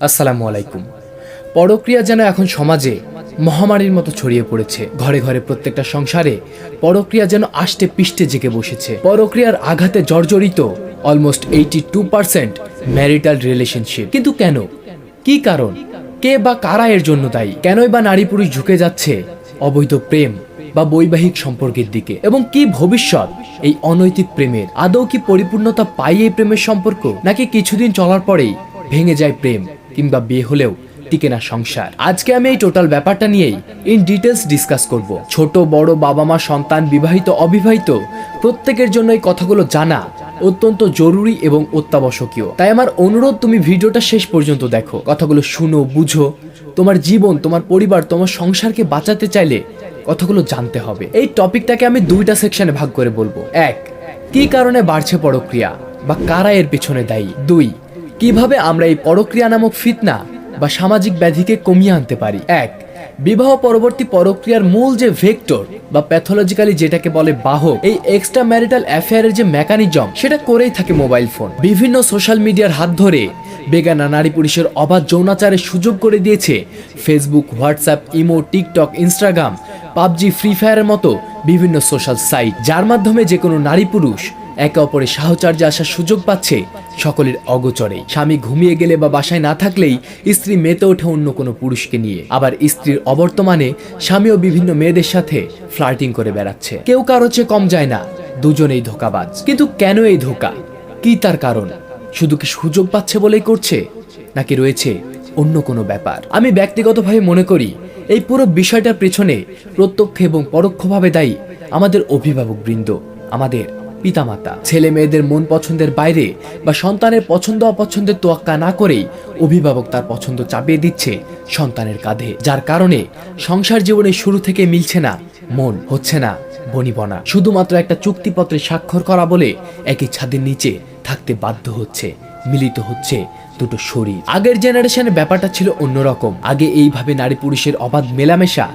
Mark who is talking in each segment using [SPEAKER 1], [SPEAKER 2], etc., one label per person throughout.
[SPEAKER 1] আসসালামু আলাইকুম। পরক্রিয়া যেন এখন সমাজে মহামারীর মতো ছড়িয়ে পড়েছে। ঘরে ঘরে প্রত্যেকটা সংসারে পরক্রিয়া যেন আষ্টে পিষ্টে জেগে বসেছে। পরক্রিয়ার আঘাতে জর্জরিত অলমোস্ট 82% ম্যারিটাল রিলেশনশিপ। কিন্তু কেন? কি কারণ? কে বা কারা এর জন্য দায়ী? কেনই বা নারী পুরুষ ঝুঁকে যাচ্ছে অবৈধ প্রেম বা বৈবাহিক সম্পর্কের দিকে? এবং কি ভবিষ্যৎ এই অনৈতিক প্রেমের? আদৌ কি পরিপূর্ণতা পায় এই প্রেমের সম্পর্ক, নাকি কিছুদিন চলার পরেই ভেঙে যায় প্রেম, কিংবা বিয়ে হলেও টিকে না সংসার? আজকে আমি এই টোটাল ব্যাপারটা নিয়েই ইন ডিটেলস ডিসকাস করব। ছোট বড়, বাবা মা, সন্তান, বিবাহিত অবিবাহিত, প্রত্যেকের জন্য এই কথাগুলো জানা অত্যন্ত জরুরি এবং অত্যাবশ্যকীয়। তাই আমার অনুরোধ, তুমি ভিডিওটা শেষ পর্যন্ত দেখো, কথাগুলো শুনো, বুঝো। তোমার জীবন, তোমার পরিবার, তোমার সংসারকে বাঁচাতে চাইলে কথাগুলো জানতে হবে। এই টপিকটাকে আমি দুইটা সেকশনে ভাগ করে বলবো। এক, কি কারণে বাড়ছে পরক্রিয়া বা কারা এর পেছনে দায়ী। দুই, কিভাবে আমরা এই পরক্রিয়া নামক ফিতনা বা সামাজিক ব্যাধিকে কমিয়ে আনতে পারি। এক, বিবাহ পরবর্তী পরক্রিয়ার মূল যে ভেক্টর বা প্যাথোলজিক্যালি যেটাকে বলে বাহক, এই এক্সট্রা ম্যারিটাল অ্যাফেয়ারের যে মেকানিজম, সেটা করেই থাকে মোবাইল ফোন। বিভিন্ন সোশ্যাল মিডিয়ার হাত ধরে বেগানা নারী পুরুষের অবাধ যৌনাচারের সুযোগ করে দিয়েছে Facebook, WhatsApp, imo, TikTok, Instagram, PUBG, free ফায়ারের মতো বিভিন্ন সোশ্যাল সাইট, যার মাধ্যমে যে কোনো নারী পুরুষ একে অপরের সাহচর্যে আসার সুযোগ পাচ্ছে সকলের অগোচরে। স্বামী ঘুমিয়ে গেলে বা বাসায় না থাকলেই স্ত্রী মেতে ওঠে অন্য কোনো পুরুষকে নিয়ে। আবার স্ত্রীর অবর্তমানে স্বামীও বিভিন্ন মেয়েদের সাথে ফ্লার্টিং করে বেড়াচ্ছে। কেউ কারো চেয়ে কম যায় না, দুজনেই ধোঁকাবাজ। কিন্তু কেন এই ধোঁকা? কি তার কারণ? শুধু কি সুযোগ পাচ্ছে বলেই করছে, নাকি রয়েছে অন্য কোনো ব্যাপার? আমি ব্যক্তিগতভাবে মনে করি এই পুরো বিষয়টার পেছনে প্রত্যক্ষ এবং পরোক্ষভাবে দায়ী আমাদের অভিভাবক বৃন্দ, আমাদের পিতামাতা। ছেলে মেয়েদের মন পছন্দের বাইরে বা সন্তানের পছন্দ অপছন্দের তোয়াক্কা না করেই অভিভাবক তার পছন্দ চাপিয়ে দিচ্ছে সন্তানের কাঁধে, যার কারণে সংসার জীবনের শুরু থেকে মিলছে না মন, হচ্ছে না বনিবনা। শুধুমাত্র একটা চুক্তিপত্রে স্বাক্ষর করা বলে একই ছাদের নিচে থাকতে বাধ্য হচ্ছে, মিলিত হচ্ছে দুটো শরীর। আগের জেনারেশনের ব্যাপারটা ছিল অন্যরকম। আগে এইভাবে নারী পুরুষের অবাধ মেলামেশা,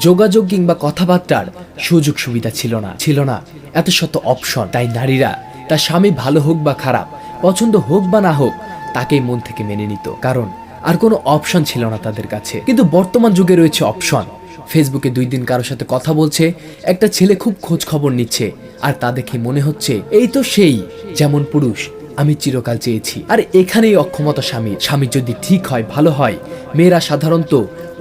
[SPEAKER 1] যোগাযোগ কিংবা কথাবার্তার সুযোগ সুবিধা ছিল না এত শত অপশন। তাই নারীরা তার স্বামী ভালো হোক বা খারাপ, পছন্দ হোক বা না হোক, তাকেই মন থেকে মেনে নিত, কারণ আর কোনো অপশন ছিল না তাদের কাছে। কিন্তু বর্তমান যুগে রয়েছে অপশন। ফেসবুকে 2 দিন কারোর সাথে কথা বলছে একটা ছেলে, খুব খোঁজ খবর নিচ্ছে, আর তা দেখে মনে হচ্ছে এই তো সেই যেমন পুরুষ আমি চিরকাল চেয়েছি। আর এখানেই অক্ষমতা স্বামীর যদি ঠিক হয়, ভালো হয়, মেয়েরা সাধারণত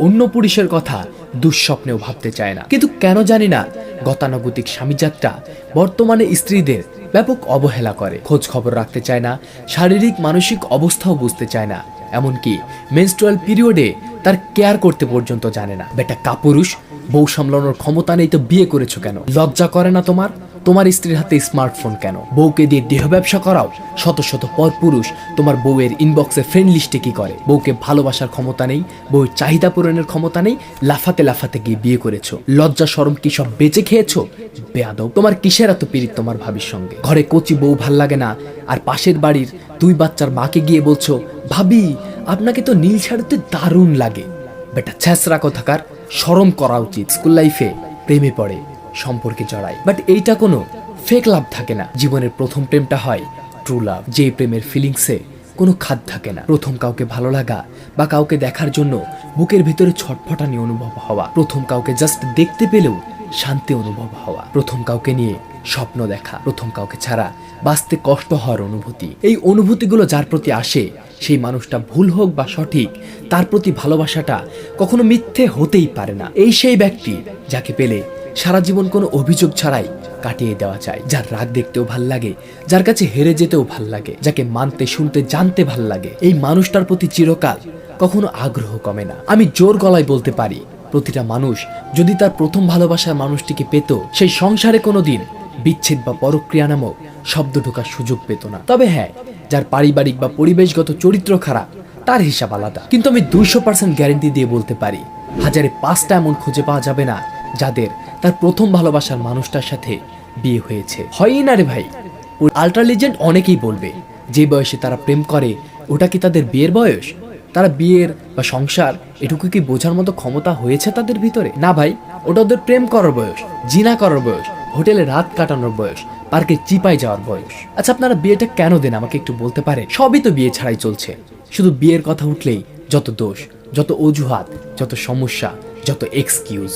[SPEAKER 1] অন্য পুরুষের কথা দুঃস্বপ্নেও ভাবতে চায় না। কিন্তু কেন জানি না গতানুগতিক স্বামীজাতটা বর্তমানে স্ত্রীদের ব্যাপক অবহেলা করে। খোঁজ খবর রাখতে চায় না, শারীরিক মানসিক অবস্থাও বুঝতে চায় না, এমনকি মেনস্ট্রুয়াল পিরিয়ডে তার কেয়ার করতে পর্যন্ত জানে না। বেটা কাপুরুষ, বউ সামলানোর ক্ষমতা নেই তো বিয়ে করেছো কেন? লজ্জা করে না তোমার? তোমার স্ত্রীর হাতে স্মার্টফোন কেন? বউকে দিয়ে দেহ ব্যবসা করাও। শত শত পর পুরুষ তোমার বউয়ের ইনবক্সে ফ্রেন্ড লিস্টে কি করে? বউকে ভালোবাসার ক্ষমতা নেই, বউয়ের চাহিদা পূরণের ক্ষমতা নেই, লাফাতে লাফাতে গিয়ে বিয়ে করেছো। লজ্জা শরম কি সব বেঁচে খেয়েছো? বেয়াদব। তোমার কিসের এত পীড়িত তোমার ভাবির সঙ্গে? ঘরে কচি বউ ভাল লাগে না, আর পাশের বাড়ির 2 বাচ্চার মাকে গিয়ে বলছো, ভাবি আপনাকে তো নীল শাড়িতে দারুণ লাগে। বেটা ছ্যাঁচড়া কোথাকার, শরম করা উচিত। স্কুল লাইফে প্রেমে পড়ে, সম্পর্কে জড়ায়, বাট এইটা কোনো ফেক লাভ থাকে না। জীবনের প্রথম প্রেমটা হয় ট্রু লাভ, যে প্রেমের ফিলিংসে কোনো খাদ থাকে না। প্রথম কাউকে ভালো লাগা বা কাউকে দেখার জন্য বুকের ভিতরে ছটফটানি অনুভব হওয়া, প্রথম কাউকে জাস্ট দেখতে পেলেও শান্তি অনুভব হওয়া, প্রথম কাউকে নিয়ে স্বপ্ন দেখা, প্রথম কাউকে ছাড়া বাঁচতে কষ্ট হওয়ার অনুভূতি। এই অনুভূতিগুলো যার প্রতি আসে, সেই মানুষটা ভুল হোক বা সঠিক, তার প্রতি ভালোবাসাটা কখনো মিথ্যে হতেই পারে না। এই সেই ব্যক্তি যাকে পেলে সারা জীবন কোনো অভিযোগ ছাড়াই কাটিয়ে দেওয়া যায়, যার রাগ দেখতেও ভাল লাগে, যার কাছে হেরে যেতেও ভাল লাগে, যাকে মানতে শুনতে জানতে ভাল লাগে। এই মানুষটার প্রতি চিরকাল কখনো আগ্রহ কমে না। আমি জোর গলায় বলতে পারি, প্রতিটা মানুষ যদি তার প্রথম ভালোবাসার মানুষটিকে পেত, সেই সংসারে কোনোদিন বিচ্ছেদ বা পরক্রিয়া নামক শব্দ ঢোকার সুযোগ পেত না। তবে হ্যাঁ, যার পারিবারিক বা পরিবেশগত চরিত্র খারাপ, তার হিসাব আলাদা। কিন্তু আমি 200% গ্যারেন্টি দিয়ে বলতে পারি, 1000-5টা এমন খুঁজে পাওয়া যাবে না যাদের তার প্রথম ভালোবাসার মানুষটার সাথে বিয়ে হয়েছে। হয়ই না রে ভাই। আল্ট্রা লিজেন্ড অনেকেই বলবে, যে বয়সে তারা প্রেম করে ওটা কি তাদের বিয়ের বয়স? তারা বিয়ের বা সংসার এটুকু কি বোঝার মতো ক্ষমতা হয়েছে তাদের ভিতরে? না ভাই, ওটা ওদের প্রেম করার বয়স, জিনা করার বয়স, হোটেলে রাত কাটানোর বয়স, পার্কে চিপায় যাওয়ার বয়স। আচ্ছা, আপনারা বিয়েটা কেন দেন আমাকে একটু বলতে পারে? সবই তো বিয়ে ছাড়াই চলছে। শুধু বিয়ের কথা উঠলেই যত দোষ, যত অজুহাত, যত সমস্যা, যত এক্সকিউজ।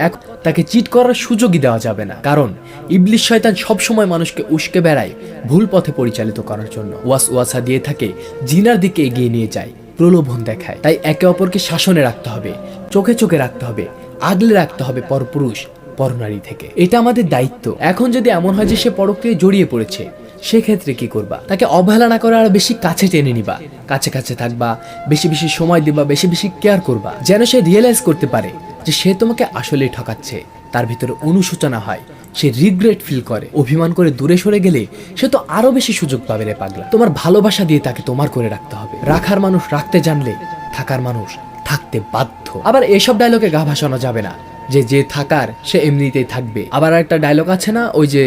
[SPEAKER 1] এক তাকে চিট করার সুযোগই দেওয়া যাবে না, কারণ ইবলিস শয়তান সবসময় মানুষকে উস্কে বেড়ায় ভুল পথে পরিচালিত করার জন্য। ওয়াসওয়াসা দিয়ে থাকে, জিনার দিকে এগিয়ে নিয়ে যায়, প্রলোভন দেখায়। তাই একে অপরকে শাসনে রাখতে হবে, চোখে চোখে রাখতে হবে, আগলে রাখতে হবে পরপুরুষ পরনারী থেকে। এটা আমাদের দায়িত্ব। এখন যদি এমন হয় যে সে পরক্রিয়ায় জড়িয়ে পড়েছে, সেক্ষেত্রে কি করবা? তাকে অবহেলা না করে আরো বেশি কাছে টেনে নিবা, কাছে কাছে থাকবা, বেশি বেশি সময় দিবা, বেশি বেশি কেয়ার করবা, যেন সে রিয়েলাইজ করতে পারে যে সে তোমাকে আসলেই ঠকাচ্ছে। তার ভিতরে অনুশোচনা হয়, সে রিগ্রেট ফিল করে। অভিমান করে দূরে সরে গেলে সে তো আরো বেশি সুযোগ পাবে রে পাগলা। তোমার ভালোবাসা দিয়ে তাকে তোমার করে রাখতে হবে। রাখার মানুষ রাখতে জানলে থাকার মানুষ থাকতে বাধ্য। আবার এসব ডায়লগে গা ভাসানো যাবে না যে যে থাকার সে এমনিতেই থাকবে। আবার একটা ডায়লগ আছে না, ওই যে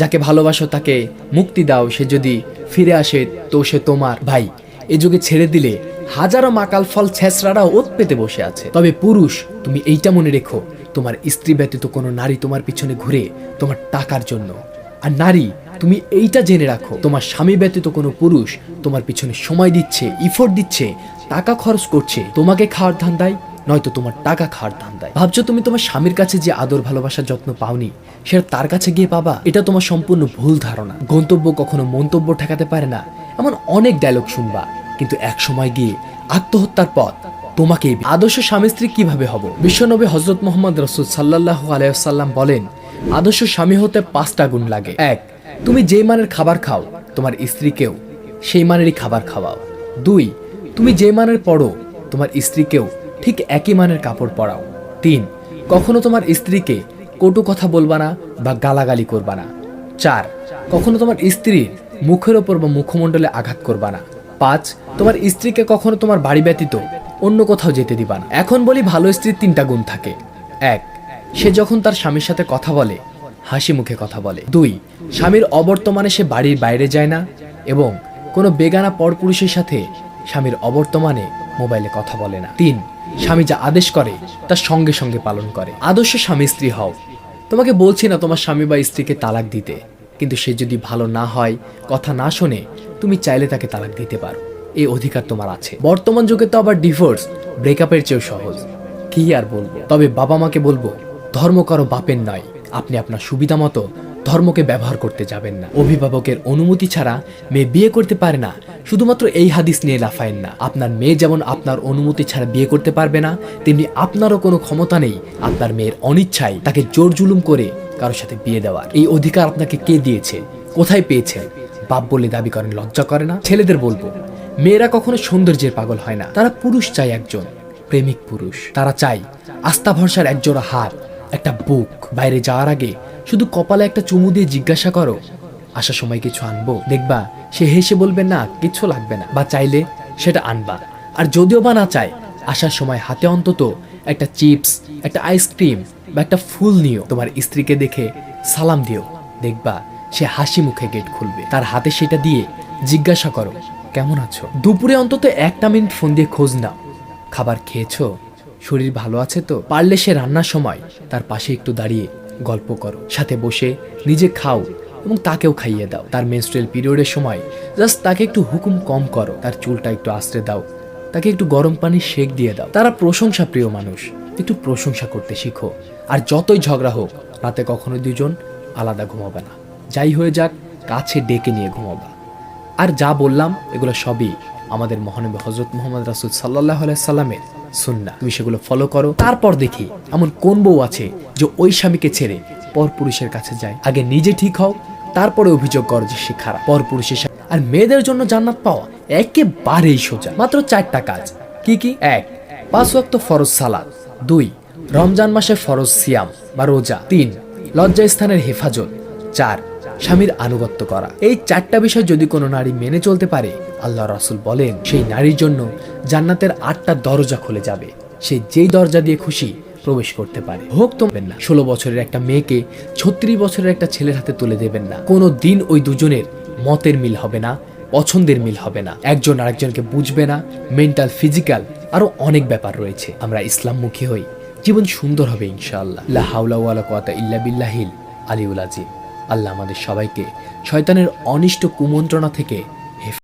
[SPEAKER 1] যাকে ভালোবাসো তাকে মুক্তি দাও, সে যদি ফিরে আসে তো সে তোমার। ভাই, এ যুগে ছেড়ে দিলে হাজারো মাকাল ফল ছেঁচড়ারা ওত পেতে বসে আছে। তবে পুরুষ, তুমি এইটা মনে রেখো, তোমার স্ত্রী ব্যতীত কোনো নারী তোমার পিছনে ঘুরে তোমার টাকার জন্য। আর নারী, তুমি এইটা জেনে রাখো, তোমার স্বামী ব্যতীত কোনো পুরুষ তোমার পিছনে সময় দিচ্ছে, ইফোর্ট দিচ্ছে, টাকা খরচ করছে তোমাকে খাওয়ার ধান্দায়, নয়তো তোমার টাকা খাওয়ার ধান্দায়। ভাবছো তুমি তোমার স্বামীর কাছে যে আদর ভালোবাসার যত্ন পাওনি সেটা তার কাছে গিয়ে পাবা? এটা তোমার সম্পূর্ণ ভুল ধারণা। গন্তব্য কখনো মন্তব্য ঠেকাতে পারে না, এমন অনেক ডায়লগ শুনবা, কিন্তু এক সময় গিয়ে আত্মহত্যার পথ তোমাকেই। আদর্শ স্বামী স্ত্রী কিভাবে হব? বিশ্বনবী হযরত মুহাম্মদ রাসূল সাল্লাল্লাহু আলাইহি ওয়াসাল্লাম বলেন, আদর্শ স্বামী হতে 5টা গুণ লাগে। 1, তুমি যেই মানের খাবার খাও তোমার স্ত্রীকেও সেই মানেরই খাবার খাওয়াও। 2, তুমি যে মানের পড়ো তোমার স্ত্রীকেও ঠিক একই মানের কাপড় পরাও। 3, কখনো তোমার স্ত্রীকে কটু কথা বলবা না বা গালাগালি করবা না। 4, কখনো তোমার স্ত্রীর মুখের ওপর বা মুখমণ্ডলে আঘাত করবা না। 5, তোমার স্ত্রীকে কখনো তোমার বাড়ি ব্যতীত অন্য কোথাও যেতে দিবা না। এখন বলি, ভালো স্ত্রীর 3টা গুণ থাকে। 1, সে যখন তার স্বামীর সাথে কথা বলে হাসি মুখে কথা বলে। 2, স্বামীর অবর্তমানে সে বাড়ির বাইরে যায় না এবং কোনো বেগানা পরপুরুষের সাথে স্বামীর অবর্তমানে মোবাইলে কথা বলে না। 3, স্বামী যা আদেশ করে তার সঙ্গে সঙ্গে পালন করে। আদর্শ স্বামী স্ত্রী হও। তোমাকে বলছি না তোমার স্বামী বা স্ত্রীকে তালাক দিতে, কিন্তু সে যদি ভালো না হয়, কথা না শোনে, তুমি চাইলে তাকে তালাক দিতে পারো, এই অধিকার তোমার আছে। বর্তমান যুগে তো আবার ডিভোর্স ব্রেকআপের চেয়েও সহজ, কি আর বলবো। তবে বাবা মাকে বলবো, ধর্ম কারো বাপের নয়, আপনি আপনার সুবিধা মতো ধর্মকে ব্যবহার করতে যাবেন না। অভিভাবকের অনুমতি ছাড়া মেয়ে বিয়ে করতে পারে না, শুধুমাত্র এই হাদিস নিয়ে লাফায়েন না। আপনার মেয়ে যেমন আপনার অনুমতি ছাড়া বিয়ে করতে পারবে না, তেমনি আপনারও কোনো ক্ষমতা নেই আপনার মেয়ের অনিচ্ছায় তাকে জোর জুলুম করে কারোর সাথে বিয়ে দেওয়ার। এই অধিকার আপনাকে কে দিয়েছে, কোথায় পেয়েছেন? বাপ বলে দাবি করেন, লজ্জা করে না? ছেলেদের বলবো, মেয়েরা কখনো সৌন্দর্যের পাগল হয় না, তারা পুরুষ চায়, একজন প্রেমিক পুরুষ। তারা চায় আস্থা ভরসার একজোড়া হাত, একটা বুক। বাইরে যাওয়ার আগে শুধু কপালে একটা চুমু দিয়ে জিজ্ঞাসা করো, আসার সময় কিছু আনবো? দেখবা সে হেসে বলবে না, কিছু লাগবে না, বা চাইলে সেটা আনবা। আর যদিও বা না চায়, আসার সময় হাতে অন্তত একটা চিপস, একটা আইসক্রিম বা একটা ফুল নিও। তোমার স্ত্রীকে দেখে সালাম দিও, দেখবা সে হাসি মুখে গেট খুলবে। তার হাতে সেটা দিয়ে জিজ্ঞাসা করো, কেমন আছো? দুপুরে অন্তত 1টা মিনিট ফোন দিয়ে খোঁজ নাও, খাবার খেয়েছো, শরীর ভালো আছে তো? পারলে সে রান্নার সময় তার পাশে একটু দাঁড়িয়ে গল্প করো, সাথে বসে নিজে খাও এবং তাকেও খাইয়ে দাও। তার মেনস্ট্রুয়াল পিরিয়ডের সময় জাস্ট তাকে একটু হুকুম কম করো, তার চুলটা একটু আশ্রে দাও, তাকে একটু গরম পানির শেক দিয়ে দাও। তারা প্রশংসা প্রিয় মানুষ, একটু প্রশংসা করতে শিখো। আর যতই ঝগড়া হোক, রাতে কখনো দুজন আলাদা ঘুমাবে না, যাই হয়ে যাক কাছে ডেকে নিয়ে ঘুমাবা। আর যা বললাম এগুলো সবই আমাদের মহানবী হযরত মুহাম্মদ রাসূল সাল্লাল্লাহু আলাইহি সাল্লামের সুন্নাহ। তুমি সেগুলো ফলো করো। তারপর দেখি এমন কোন বউ আছে যে ওই স্বামীকে ছেড়ে পরপুরুষের কাছে যায়। আগে নিজে ঠিক হও, তারপরে অভিযোগ করো যে সে খারাপ। পরপুরুষের সাথে। আর মেয়েদের জন্য জান্নাত পাওয়া একেবারেই সোজা, মাত্র 4টা কাজ। কি কি? 1, 5 ওয়াক্ত ফরজ সালাত। 2, রমজান মাসে ফরজ সিয়াম বা রোজা। 3, লজ্জাস্থানের হেফাজত। 4, স্বামীর আনুগত্য করা। এই 4টা বিষয় যদি কোনো নারী মেনে চলতে পারে, আল্লাহ রাসূল বলেন সেই নারীর জন্য জান্নাতের 8টা দরজা খুলে যাবে। সে যেই দরজা দিয়ে খুশি প্রবেশ করতে পারে। হোক তোমরা না 16 বছরের একটা মেয়েকে 36 বছরের একটা ছেলের হাতে তুলে দেবেন না। কোনো দিন ওই দুজনের মতের মিল হবে না, পছন্দের মিল হবে না, একজন আরেকজনকে বুঝবে না, মেন্টাল, ফিজিক্যাল আরো অনেক ব্যাপার রয়েছে। আমরা ইসলামমুখী হই, জীবন সুন্দর হবে ইনশাআল্লাহ। লা হাওলা ওয়ালা কুওয়াতা ইল্লা বিল্লাহিল আলিউল আযীম। আল্লাহ আমাদের সবাইকে শয়তানের অনিষ্ট কুমন্ত্রণা থেকে